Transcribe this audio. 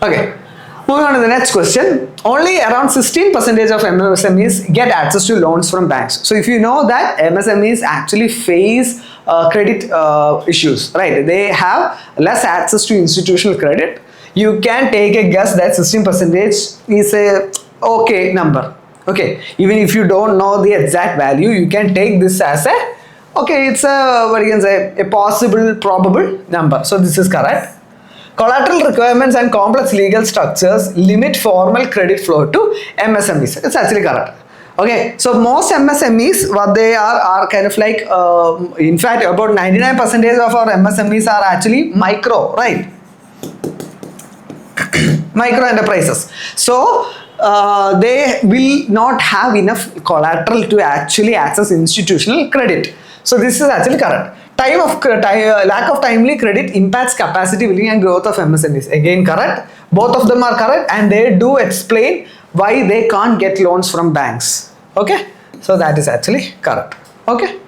Okay. Moving on to the next question. Only around 16% of MSMEs get access to loans from banks. So if you know that MSMEs actually face credit issues, right? They have less access to institutional credit. You can take a guess that 16% is a okay number. Okay, even if you don't know the exact value, you can take this as a okay. It's a what you can say a possible probable number. So this is correct. Collateral requirements and complex legal structures limit formal credit flow to MSMEs. It's actually correct. Okay, so most MSMEs, what they are kind of like, in fact, about 99% of our MSMEs are actually micro, right? Micro enterprises. So they will not have enough collateral to actually access institutional credit. So this is actually correct. Lack of timely credit impacts capacity building and growth of MSMEs. Again correct. Both of them are correct, and they do explain why they can't get loans from banks. Okay, so that is actually correct. Okay.